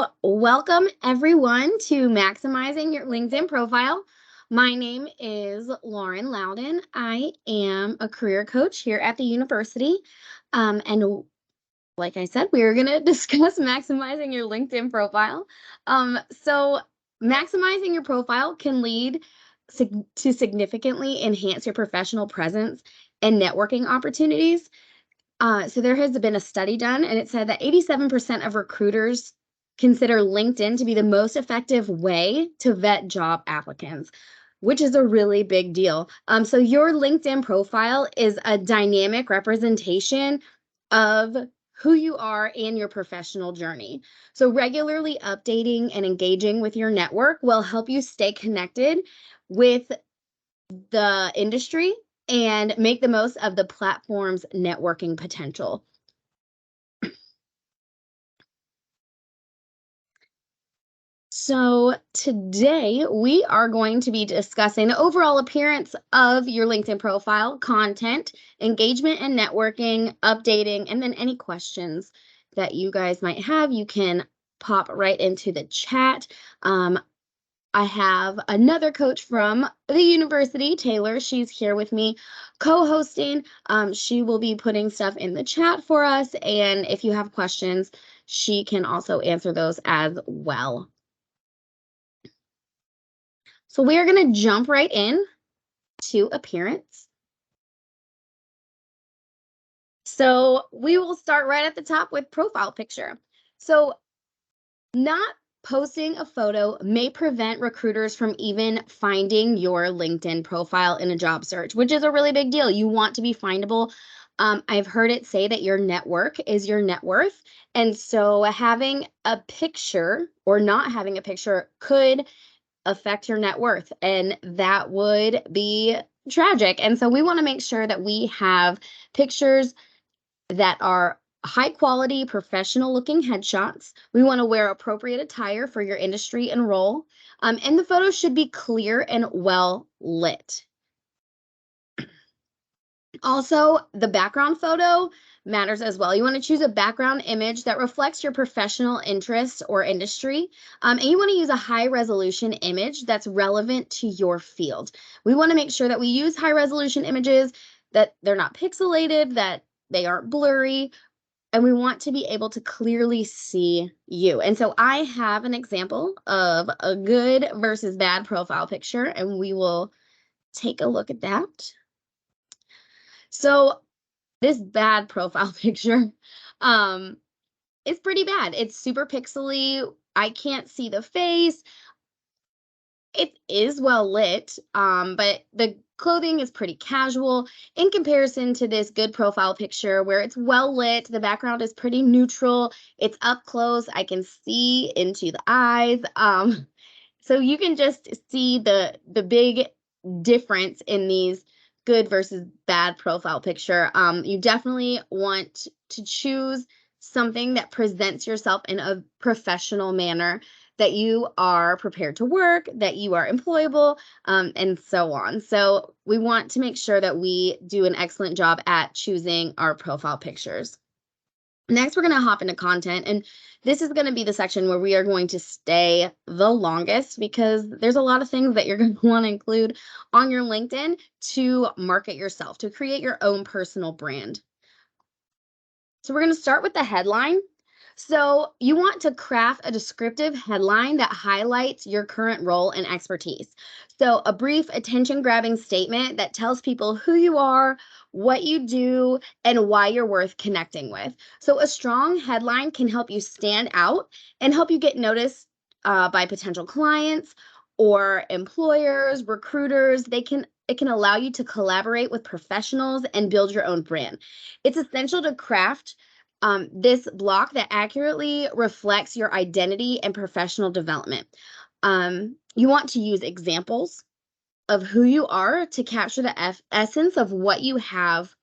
So, welcome everyone to Maximizing Your LinkedIn Profile. My name is Lauren Loudon. I am a career coach here at the university. And like I said, we are going to discuss maximizing your LinkedIn profile. So, maximizing your profile can lead to significantly enhance your professional presence and networking opportunities. So there has been a study done, and it said that 87% of recruiters consider LinkedIn to be the most effective way to vet job applicants, which is a really big deal. So your LinkedIn profile is a dynamic representation of who you are and your professional journey. So regularly updating and engaging with your network will help you stay connected with the industry and make the most of the platform's networking potential. So today we are going to be discussing the overall appearance of your LinkedIn profile, content, engagement and networking, updating, and then any questions that you guys might have, you can pop right into the chat. I have another coach from the university, Taylor. She's here with me co-hosting. She will be putting stuff in the chat for us. And if you have questions, she can also answer those as well. So we are going to jump right in to appearance. So we will start right at the top with profile picture. So not posting a photo may prevent recruiters from even finding your LinkedIn profile in a job search, which is a really big deal. You want to be findable. I've heard it say that your network is your net worth. And so having a picture or not having a picture could affect your net worth, and that would be tragic. And so we want to make sure that we have pictures that are high quality, professional looking headshots. We want to wear appropriate attire for your industry and role. And the photos should be clear and well lit. Also, the background photo matters as well. You want to choose a background image that reflects your professional interests or industry. And you want to use a high resolution image that's relevant to your field. We want to make sure that we use high resolution images, that they're not pixelated, that they aren't blurry, and we want to be able to clearly see you. And so I have an example of a good versus bad profile picture, and we will take a look at that. So this bad profile picture is pretty bad. It's super pixely. I can't see the face. It is well lit, but the clothing is pretty casual in comparison to this good profile picture where it's well lit. The background is pretty neutral. It's up close. I can see into the eyes. So you can just see the big difference in these good versus bad profile picture. You definitely want to choose something that presents yourself in a professional manner, that you are prepared to work, that you are employable, and so on. So we want to make sure that we do an excellent job at choosing our profile pictures. Next, we're going to hop into content, and this is going to be the section where we are going to stay the longest because there's a lot of things that you're going to want to include on your LinkedIn to market yourself, to create your own personal brand. So we're going to start with the headline. So you want to craft a descriptive headline that highlights your current role and expertise. So a brief attention-grabbing statement that tells people who you are, what you do, and why you're worth connecting with. So a strong headline can help you stand out and help you get noticed by potential clients or employers, recruiters. It can allow you to collaborate with professionals and build your own brand. It's essential to craft this block that accurately reflects your identity and professional development. You want to use examples of who you are to capture the essence of what you have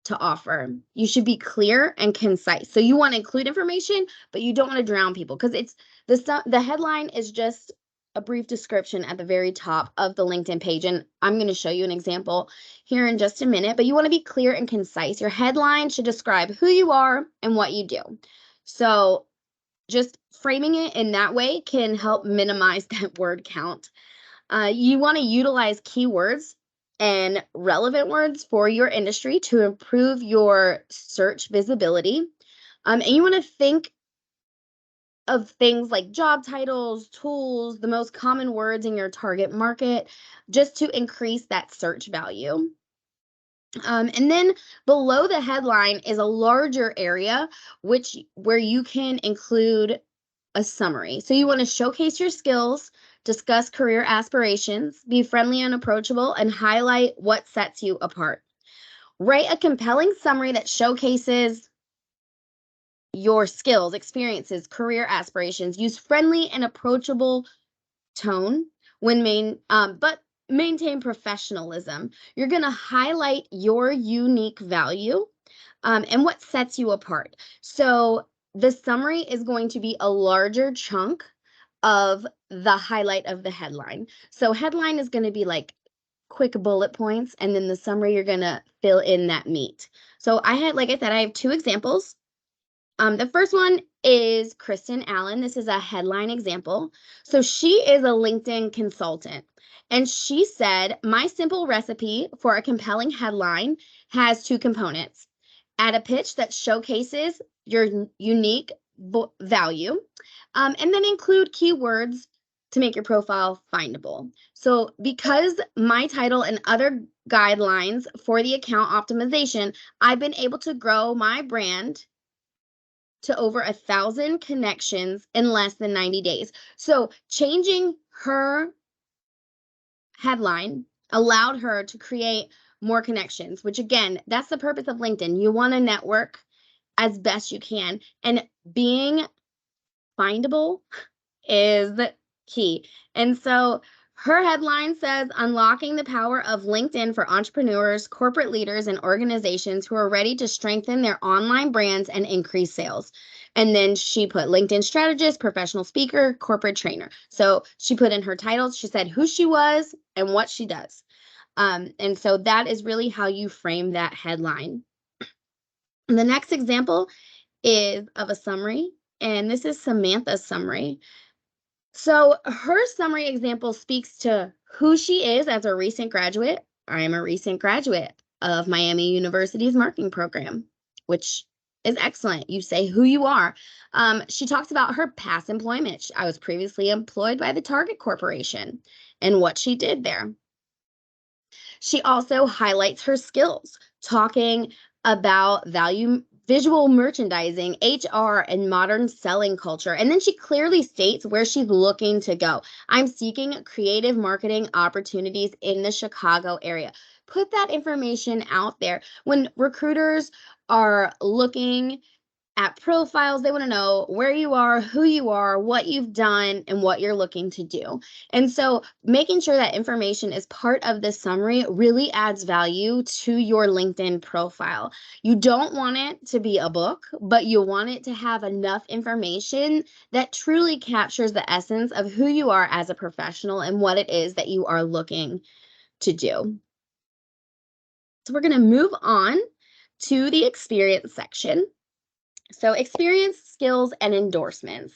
to offer. You should be clear and concise. So you want to include information, but you don't want to drown people, because it's the headline is just a brief description at the very top of the LinkedIn page. And I'm going to show you an example here in just a minute, but you want to be clear and concise. Your headline should describe who you are and what you do. So just framing it in that way can help minimize that word count. You want to utilize keywords and relevant words for your industry to improve your search visibility. And you want to think of things like job titles, tools, the most common words in your target market, just to increase that search value. And then below the headline is a larger area where you can include a summary. So you want to showcase your skills, discuss career aspirations, be friendly and approachable, and highlight what sets you apart. Write a compelling summary that showcases your skills, experiences, career aspirations. Use friendly and approachable tone but maintain professionalism. You're going to highlight your unique value and what sets you apart. So the summary is going to be a larger chunk of the highlight of the headline. So headline is going to be like quick bullet points, and then the summary, you're going to fill in that meat. So like I said, I have 2 examples. The first one is Kristen Allen. This is a headline example. So she is a LinkedIn consultant, and she said, my simple recipe for a compelling headline has 2 components. Add a pitch that showcases your unique value, and then include keywords to make your profile findable. So because my title and other guidelines for the account optimization, I've been able to grow my brand to over 1,000 connections in less than 90 days. So changing her headline allowed her to create more connections, which again, that's the purpose of LinkedIn. You want to network as best you can, and being findable is key. And so her headline says, unlocking the power of LinkedIn for entrepreneurs, corporate leaders, and organizations who are ready to strengthen their online brands and increase sales. And then she put LinkedIn strategist, professional speaker, corporate trainer. So she put in her titles, she said who she was and what she does. And so that is really how you frame that headline. And the next example is of a summary, and this is Samantha's summary. So her summary example speaks to who she is as a recent graduate. I am a recent graduate of Miami University's marketing program, which is excellent. You say who you are. She talks about her past employment. I was previously employed by the Target Corporation and what she did there. She also highlights her skills, talking about visual merchandising, HR, and modern selling culture. And then she clearly states where she's looking to go. I'm seeking creative marketing opportunities in the Chicago area. Put that information out there. When recruiters are looking at profiles, they want to know where you are, who you are, what you've done, and what you're looking to do. And so making sure that information is part of the summary really adds value to your LinkedIn profile. You don't want it to be a book, but you want it to have enough information that truly captures the essence of who you are as a professional and what it is that you are looking to do. So we're going to move on to the experience section. So experience, skills, and endorsements,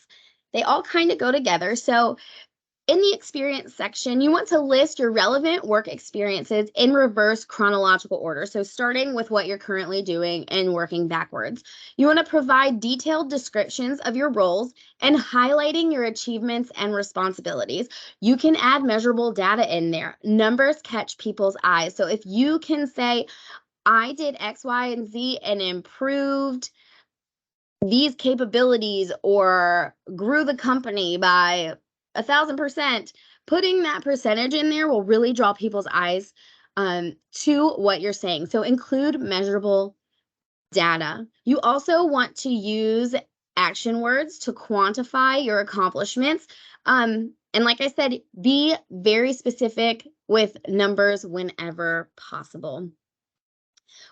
they all kind of go together. So in the experience section, you want to list your relevant work experiences in reverse chronological order. So starting with what you're currently doing and working backwards. You want to provide detailed descriptions of your roles and highlighting your achievements and responsibilities. You can add measurable data in there. Numbers catch people's eyes. So if you can say, I did X, Y, and Z and improved these capabilities or grew the company by 1,000%, putting that percentage in there will really draw people's eyes to what you're saying. So include measurable data. You also want to use action words to quantify your accomplishments. And like I said, be very specific with numbers whenever possible.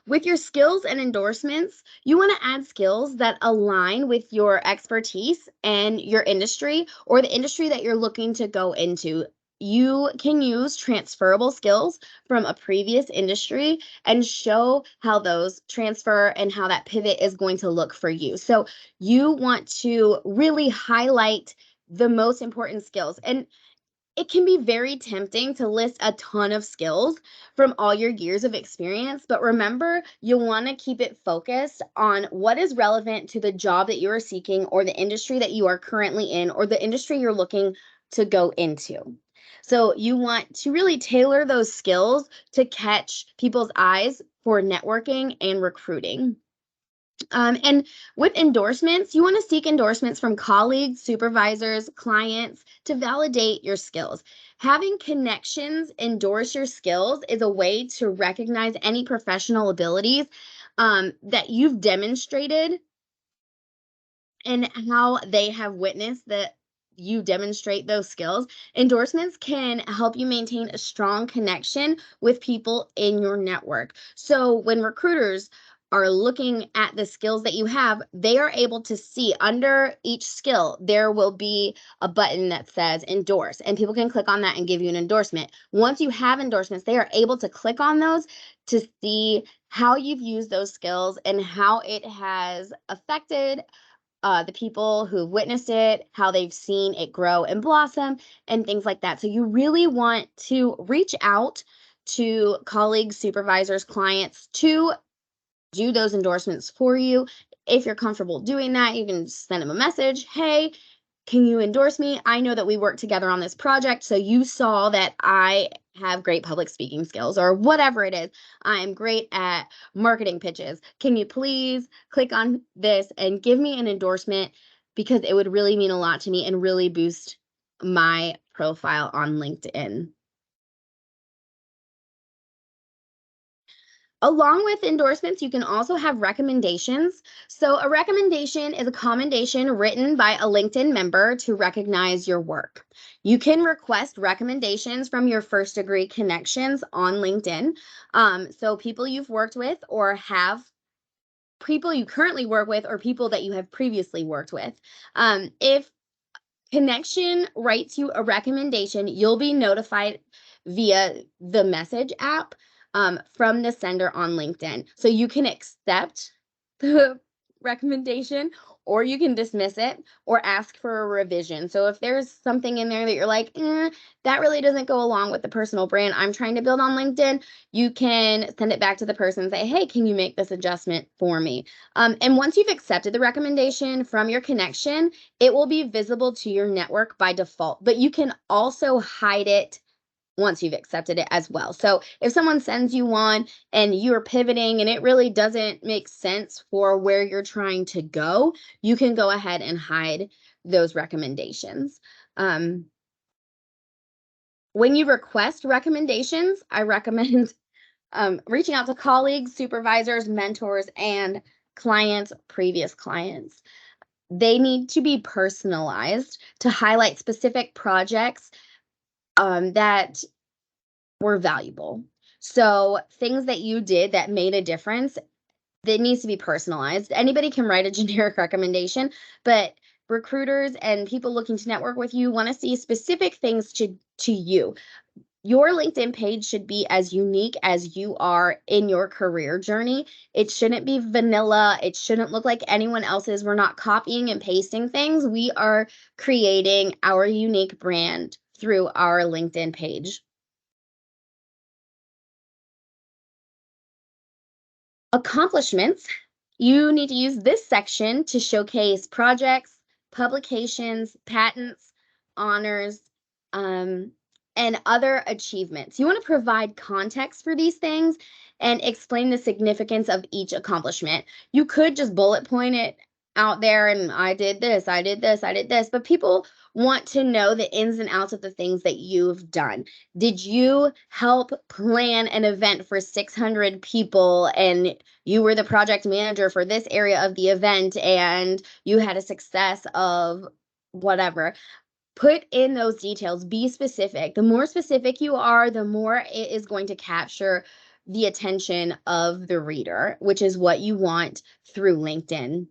With your skills and endorsements, you want to add skills that align with your expertise and your industry or the industry that you're looking to go into. you can use transferable skills from a previous industry and show how those transfer and how that pivot is going to look for you. So you want to really highlight the most important skills. And it can be very tempting to list a ton of skills from all your years of experience, but remember, you want to keep it focused on what is relevant to the job that you are seeking or the industry that you are currently in or the industry you're looking to go into. So you want to really tailor those skills to catch people's eyes for networking and recruiting. And with endorsements, you want to seek endorsements from colleagues, supervisors, clients to validate your skills. Having connections endorse your skills is a way to recognize any professional abilities that you've demonstrated and how they have witnessed that you demonstrate those skills. Endorsements can help you maintain a strong connection with people in your network. So when recruiters are looking at the skills that you have, they are able to see under each skill, there will be a button that says endorse, and people can click on that and give you an endorsement. Once you have endorsements, they are able to click on those to see how you've used those skills and how it has affected the people who've witnessed it, how they've seen it grow and blossom, and things like that. So you really want to reach out to colleagues, supervisors, clients to do those endorsements for you. If you're comfortable doing that, you can send them a message. Hey, can you endorse me? I know that we worked together on this project, so you saw that I have great public speaking skills or whatever it is. I'm great at marketing pitches. Can you please click on this and give me an endorsement because it would really mean a lot to me and really boost my profile on LinkedIn. Along with endorsements, you can also have recommendations. So a recommendation is a commendation written by a LinkedIn member to recognize your work. You can request recommendations from your first degree connections on LinkedIn. So people you've worked with or have people you currently work with or people that you have previously worked with. If Connection writes you a recommendation, you'll be notified via the message app from the sender on LinkedIn. So you can accept the recommendation or you can dismiss it or ask for a revision. So if there's something in there that you're like, that really doesn't go along with the personal brand I'm trying to build on LinkedIn, you can send it back to the person and say, hey, can you make this adjustment for me? And once you've accepted the recommendation from your connection, it will be visible to your network by default, but you can also hide it once you've accepted it as well. So if someone sends you one and you're pivoting and it really doesn't make sense for where you're trying to go, you can go ahead and hide those recommendations. When you request recommendations, I recommend reaching out to colleagues, supervisors, mentors, and clients, previous clients. They need to be personalized to highlight specific projects that were valuable. So things that you did that made a difference, that needs to be personalized. Anybody can write a generic recommendation, but recruiters and people looking to network with you want to see specific things to you. Your LinkedIn page should be as unique as you are in your career journey. It shouldn't be vanilla. It shouldn't look like anyone else's. We're not copying and pasting things. We are creating our unique brand through our LinkedIn page. Accomplishments. You need to use this section to showcase projects, publications, patents, honors, um, and other achievements. You want to provide context for these things and explain the significance of each accomplishment. You could just bullet point it out there and I did this, I did this, I did this, but people want to know the ins and outs of the things that you've done. Did you help plan an event for 600 people and you were the project manager for this area of the event and you had a success of whatever? Put in those details, be specific. The more specific you are, the more it is going to capture the attention of the reader, which is what you want through LinkedIn.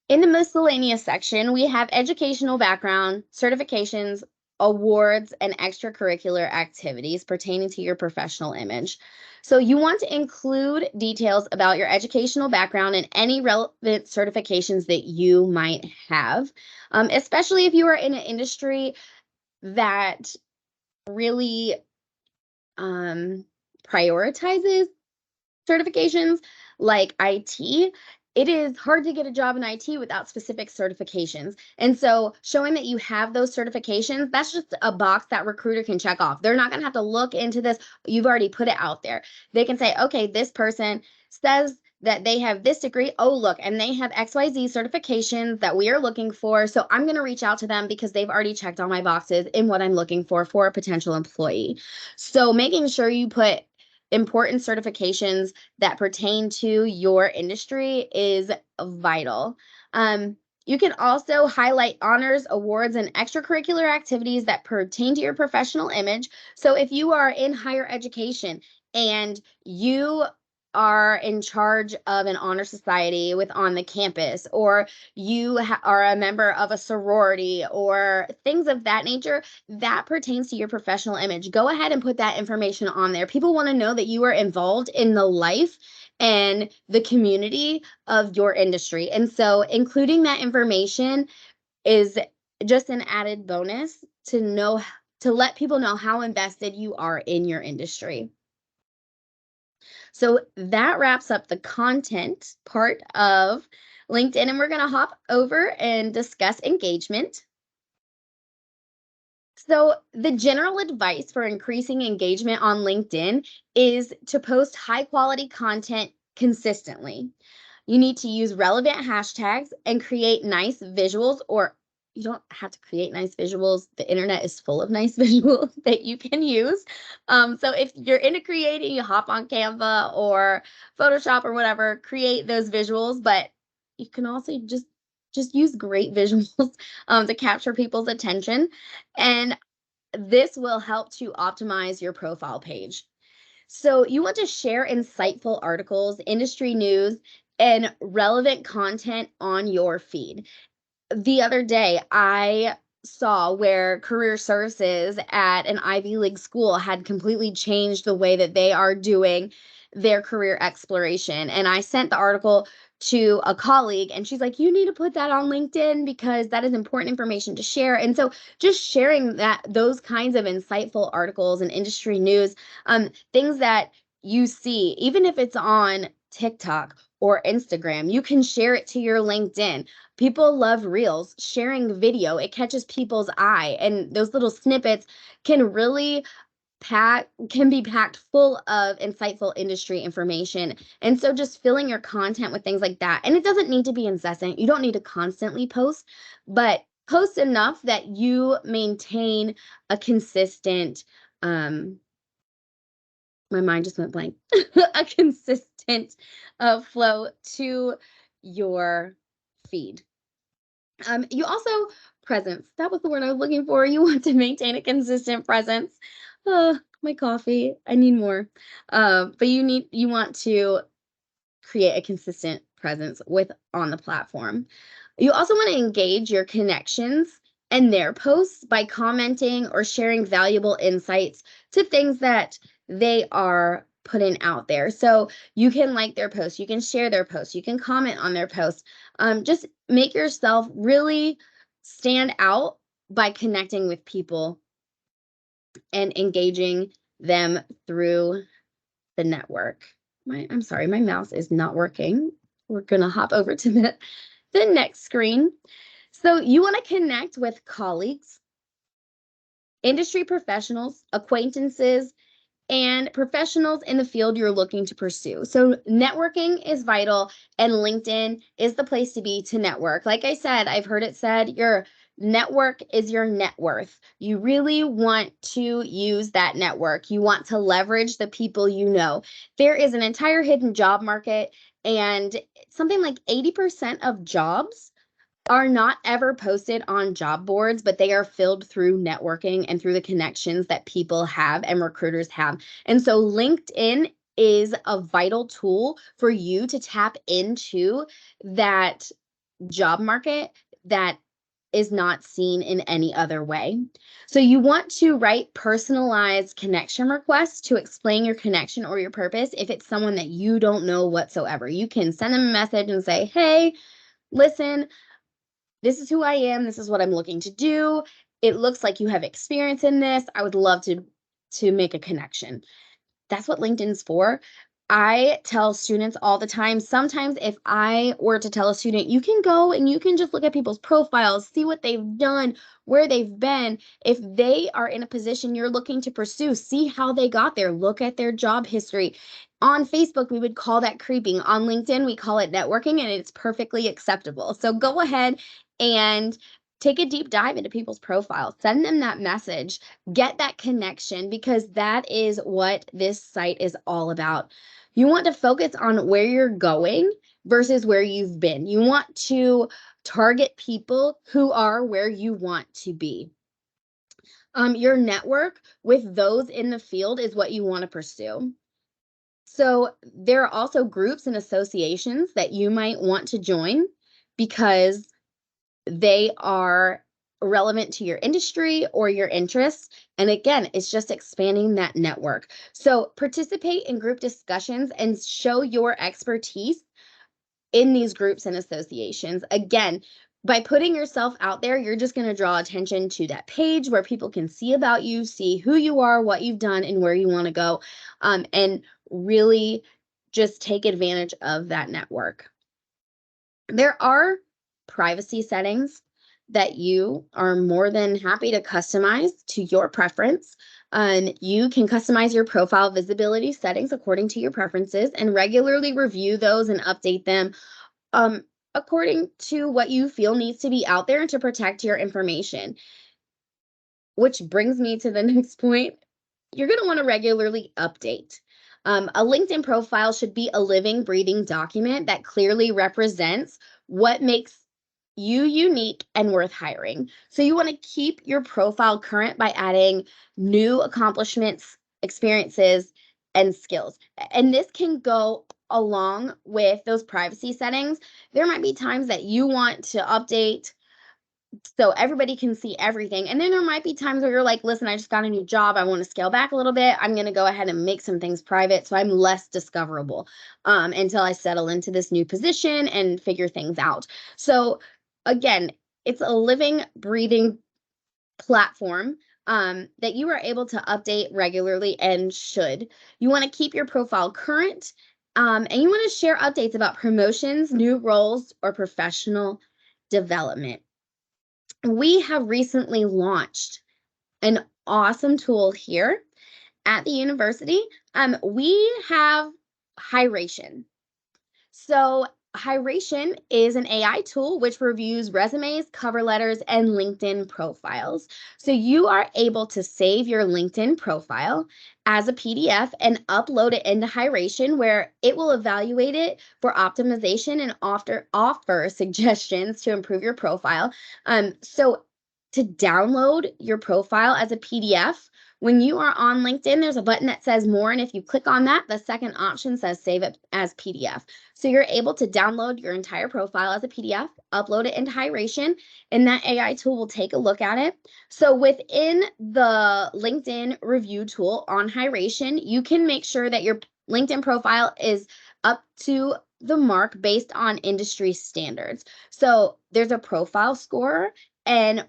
In the miscellaneous section, we have educational background, certifications, awards, and extracurricular activities pertaining to your professional image. So you want to include details about your educational background and any relevant certifications that you might have, especially if you are in an industry that really prioritizes certifications like IT. It is hard to get a job in IT without specific certifications. And so showing that you have those certifications, that's just a box that recruiter can check off. They're not going to have to look into this. You've already put it out there. They can say, okay, this person says that they have this degree. Oh, look, and they have XYZ certifications that we are looking for. So I'm going to reach out to them because they've already checked all my boxes in what I'm looking for a potential employee. So making sure you put important certifications that pertain to your industry is vital. You can also highlight honors, awards, and extracurricular activities that pertain to your professional image. So if you are in higher education and you are in charge of an honor society on the campus, or you are a member of a sorority or things of that nature, that pertains to your professional image. Go ahead and put that information on there. People want to know that you are involved in the life and the community of your industry. And so including that information is just an added bonus to let people know how invested you are in your industry. So that wraps up the content part of LinkedIn, and we're going to hop over and discuss engagement. So the general advice for increasing engagement on LinkedIn is to post high quality content consistently. You need to use relevant hashtags and create nice visuals, or you don't have to create nice visuals. The internet is full of nice visuals that you can use. So if you're into creating, you hop on Canva or Photoshop or whatever, create those visuals, but you can also just use great visuals to capture people's attention. And this will help to optimize your profile page. So you want to share insightful articles, industry news, and relevant content on your feed. The other day, I saw where career services at an Ivy League school had completely changed the way that they are doing their career exploration. And I sent the article to a colleague, and she's like, you need to put that on LinkedIn because that is important information to share. And so just sharing those kinds of insightful articles and industry news, things that you see, even if it's on TikTok or Instagram, you can share it to your LinkedIn. People love reels, sharing video. It catches people's eye, and those little snippets can really be packed full of insightful industry information. And so just filling your content with things like that. And it doesn't need to be incessant. You don't need to constantly post, but post enough that you maintain a consistent my mind just went blank. A consistent flow to your feed. You also presence. That was the word I was looking for. You want to maintain a consistent presence. My coffee. I need more. But you want to create a consistent presence on the platform. You also want to engage your connections and their posts by commenting or sharing valuable insights to things that they are putting out there. So you can like their posts, you can share their posts, you can comment on their posts. Just make yourself really stand out by connecting with people and engaging them through the network. I'm sorry, my mouse is not working. We're gonna hop over to the next screen. So you want to connect with colleagues, industry professionals, acquaintances, and professionals in the field you're looking to pursue. So networking is vital, and LinkedIn is the place to be to network. Like I said, I've heard it said, your network is your net worth. You really want to use that network. You want to leverage the people you know. There is an entire hidden job market, and something like 80% of jobs are not ever posted on job boards, but they are filled through networking and through the connections that people have and recruiters have. And so LinkedIn is a vital tool for you to tap into that job market that is not seen in any other way. So you want to write personalized connection requests to explain your connection or your purpose. If it's someone that you don't know whatsoever, you can send them a message and say, hey, listen, this is who I am. This is what I'm looking to do. It looks like you have experience in this. I would love to make a connection. That's what LinkedIn's for. I tell students all the time, sometimes if I were to tell a student, you can go and you can just look at people's profiles, see what they've done, where they've been. If they are in a position you're looking to pursue, see how they got there, look at their job history. On Facebook, we would call that creeping. On LinkedIn, we call it networking, and it's perfectly acceptable. So go ahead and take a deep dive into people's profiles, send them that message, get that connection, because that is what this site is all about. You want to focus on where you're going versus where you've been. You want to target people who are where you want to be. Your network with those in the field is what you want to pursue. So there are also groups and associations that you might want to join because they are relevant to your industry or your interests. And again, it's just expanding that network. So participate in group discussions and show your expertise in these groups and associations. Again, by putting yourself out there, you're just going to draw attention to that page where people can see about you, see who you are, what you've done, and where you want to go, and really just take advantage of that network. There are privacy settings that you are more than happy to customize to your preference. You can customize your profile visibility settings according to your preferences and regularly review those and update them according to what you feel needs to be out there and to protect your information. Which brings me to the next point. You're going to want to regularly update. A LinkedIn profile should be a living, breathing document that clearly represents what makes you unique and worth hiring. So you want to keep your profile current by adding new accomplishments, experiences, and skills. And this can go along with those privacy settings. There might be times that you want to update so everybody can see everything. And then there might be times where you're like, listen, I just got a new job. I want to scale back a little bit. I'm going to go ahead and make some things private so I'm less discoverable until I settle into this new position and figure things out. So again, it's a living, breathing platform that you are able to update regularly and should. You want to keep your profile current and you want to share updates about promotions, new roles, or professional development. We have recently launched an awesome tool here at the university. We have Hiration. So Hiration is an AI tool which reviews resumes, cover letters, and LinkedIn profiles. So you are able to save your LinkedIn profile as a PDF and upload it into Hiration, where it will evaluate it for optimization and offer suggestions to improve your profile. So to download your profile as a PDF, when you are on LinkedIn, there's a button that says more, and if you click on that, the second option says save it as PDF. So you're able to download your entire profile as a PDF, upload it into Hiration, and that AI tool will take a look at it. So within the LinkedIn review tool on Hiration, you can make sure that your LinkedIn profile is up to the mark based on industry standards. So there's a profile score, and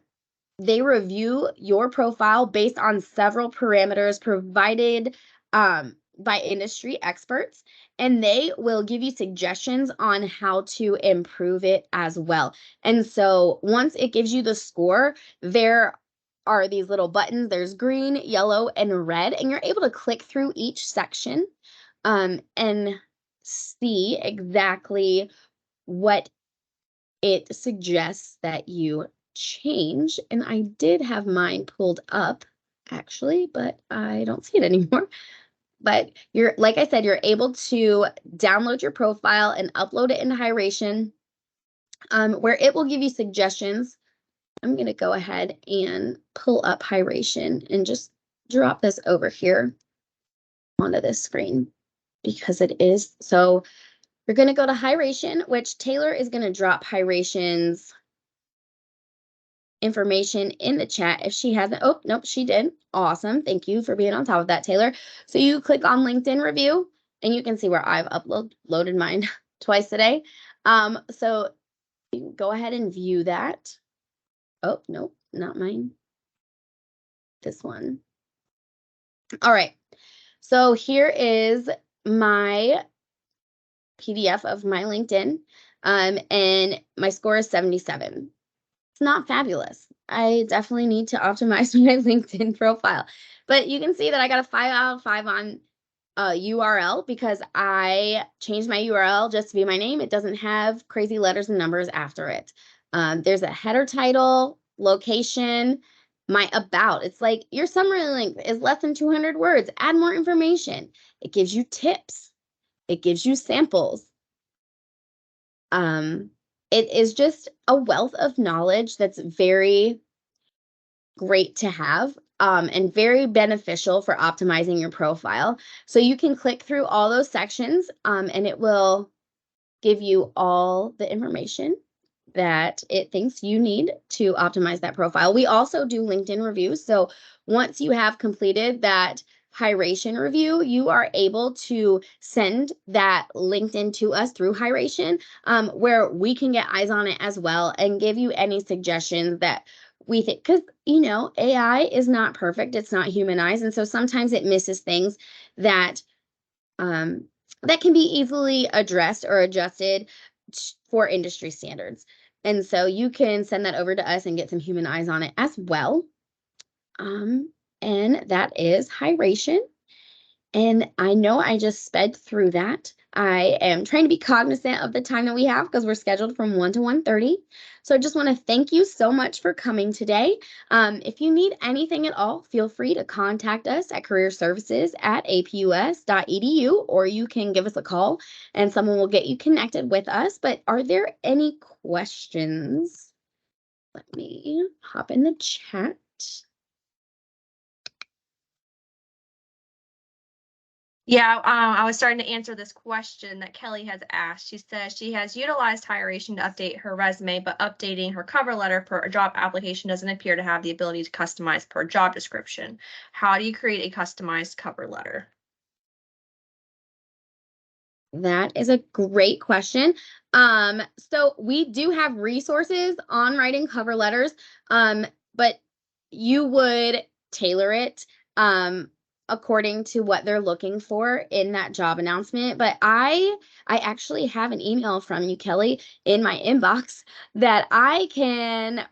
they review your profile based on several parameters provided by industry experts, and they will give you suggestions on how to improve it as well. And so once it gives you the score, there are these little buttons. There's green, yellow, and red, and you're able to click through each section and see exactly what it suggests that you change. And I did have mine pulled up actually, but I don't see it anymore. But you're, like I said, you're able to download your profile and upload it into Hiration, where it will give you suggestions. I'm going to go ahead and pull up Hiration and just drop this over here onto this screen because it is. So you're going to go to Hiration, which Taylor is going to drop Hiration's information in the chat if she hasn't. Oh, nope, she did. Awesome. Thank you for being on top of that, Taylor. So you click on LinkedIn review and you can see where I've uploaded mine twice today. So you can go ahead and view that. Oh, nope, not mine. This one. All right. So here is my PDF of my LinkedIn, and my score is 77. It's not fabulous. I definitely need to optimize my LinkedIn profile, but you can see that I got a 5 out of 5 on URL because I changed my URL just to be my name. It doesn't have crazy letters and numbers after it. There's a header title, location, my about. It's like your summary length is less than 200 words. Add more information. It gives you tips. It gives you samples. It is just a wealth of knowledge that's very great to have, and very beneficial for optimizing your profile. So you can click through all those sections, and it will give you all the information that it thinks you need to optimize that profile. We also do LinkedIn reviews. So once you have completed that Hiration review, you are able to send that LinkedIn to us through Hiration, where we can get eyes on it as well and give you any suggestions that we think, because AI is not perfect, it's not humanized, and so sometimes it misses things that that can be easily addressed or adjusted for industry standards. And so you can send that over to us and get some human eyes on it as well. And that is Hiration. And I know I just sped through that. I am trying to be cognizant of the time that we have because we're scheduled from 1 to 1:30. So I just want to thank you so much for coming today. If you need anything at all, feel free to contact us at careerservices@apus.edu, or you can give us a call and someone will get you connected with us. But are there any questions? Let me hop in the chat. Yeah, I was starting to answer this question that Kelly has asked. She says she has utilized Hiration to update her resume, but updating her cover letter for a job application doesn't appear to have the ability to customize per job description. How do you create a customized cover letter? That is a great question. So we do have resources on writing cover letters, but you would tailor it according to what they're looking for in that job announcement. But I actually have an email from you, Kelly, in my inbox that I can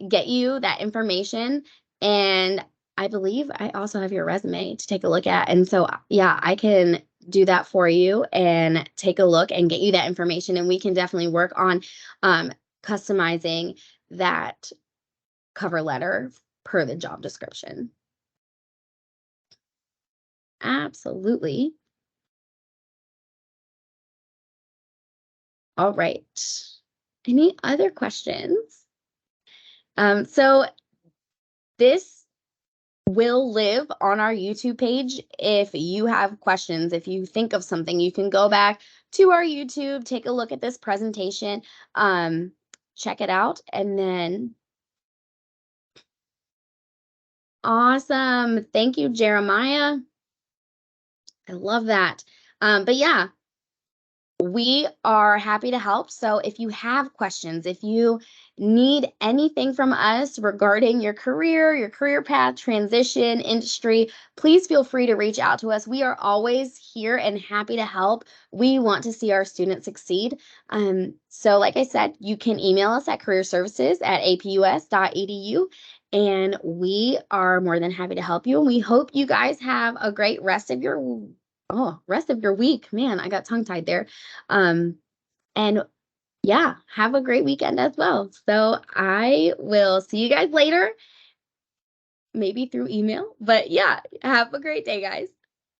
get you that information, and I believe I also have your resume to take a look at. And so, yeah, I can do that for you and take a look and get you that information. And we can definitely work on customizing that cover letter per the job description. Absolutely. All right. Any other questions? So this will live on our YouTube page. If you have questions, if you think of something, you can go back to our YouTube, take a look at this presentation, check it out, and then awesome. Thank you, Jeremiah. I love that. But yeah, we are happy to help. So if you have questions, if you need anything from us regarding your career path, transition, industry, please feel free to reach out to us. We are always here and happy to help. We want to see our students succeed. So like I said, you can email us at careerservices@apus.edu, and we are more than happy to help you. And we hope you guys have a great rest of your week. Man, I got tongue-tied there. And yeah, have a great weekend as well. So I will see you guys later, maybe through email. But yeah, have a great day, guys.